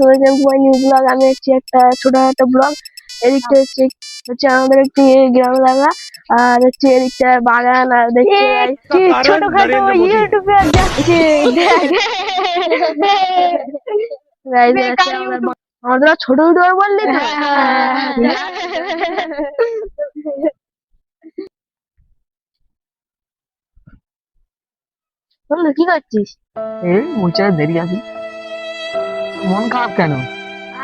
Welcome to my new blog. আমি হচ্ছে একটা ছোটখাটো ব্লগ। এদিকটা হচ্ছে আমাদের একটি গ্রাম লাগা, আর হচ্ছে এদিকটা বাগান, আর দেখতে ছোটখাটো ইউটিউবার যাচ্ছে। আমাদের ছোট ইউটিউবার বললি তো। বন্ধু কি করছিস? এই মুছে দেরি আছে, মন খারাপ কেন?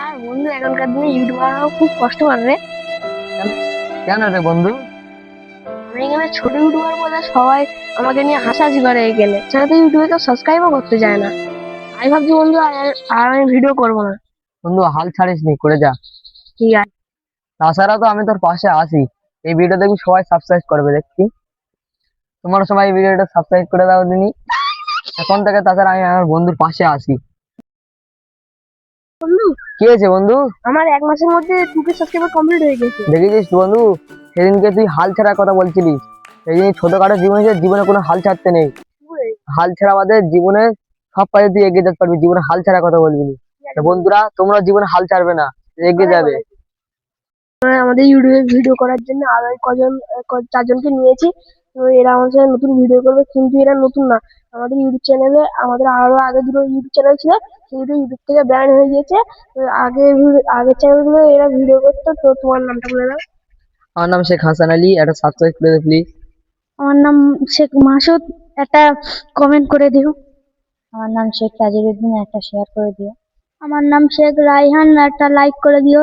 আর বন্ধু এখনকার দিনে ইউটিউবার খুব কষ্ট করে। কেন রে বন্ধু? আমি এখানে ছোট ইউটিউবার বলে সবাই আমাকে নিয়ে হাসাহাসি করে, এখানে সেটা তো ইউটিউবে কেউ সাবস্ক্রাইবও করতে চায় না। আমি ভাবছি বন্ধু আর আমি ভিডিও করবো না। বন্ধু হাল ছাড়িস নি, করে যা। ঠিক আছে। তাছাড়া তো আমি তোর পাশে আছি। এই ভিডিও দেখবি সবাই সাবস্ক্রাইব করবে, দেখছি তোমার সবাই এই ভিডিওটা সাবস্ক্রাইব করে দাও দিনি এখন থেকে। তাছাড়া আমি আমার বন্ধুর পাশে আছি। বন্ধু কি হয়েছে বন্ধু? আমার 1 মাসের মধ্যে 2K সাবস্ক্রাইবার কমপ্লিট হয়ে গেছে। দেখেছিস বন্ধু, সেদিনকে তুই হাল ছাড়ার কথা বলছিলিস। এই জিনিস ছোটখাটো জীবনে জীবনে কোনো হাল ছাড়তে নেই। হাল ছাড়া আমাদের জীবনে সব কাজে তুই এগিয়ে যেতে পারবি, জীবনে হাল ছাড়ার কথা বলবি না। তো বন্ধুরা, তোমরা জীবনে হাল ছাড়বে না, এগিয়ে যাবে। আমাদের ইউটিউবে ভিডিও করার জন্য আরো কজন 4জনকে নিয়েছি। তো এরা আমার সাথে নতুন ভিডিও করবে, কিন্তু এরা নতুন না। আমাদের ইউটিউব চ্যানেলে আমাদের আরো আগে দুটো ইউটিউব চ্যানেল ছিল, সেগুলো ইউটিউব থেকে ব্যান হয়ে গিয়েছে। তো আগের চ্যানেলগুলো এরা ভিডিও করতো। তো তোমার নামটা বলে দাও। আমার নাম শেখ হাসান আলী, একটা সাবস্ক্রাইব করে দে প্লিজ। আমার নাম শেখ মাসুদ, একটা কমেন্ট করে দিও। আমার নাম শেখ তাজিরউদ্দিন, একটা শেয়ার করে দিও। আমার নাম শেখ রাইহান, একটা লাইক করে দিও।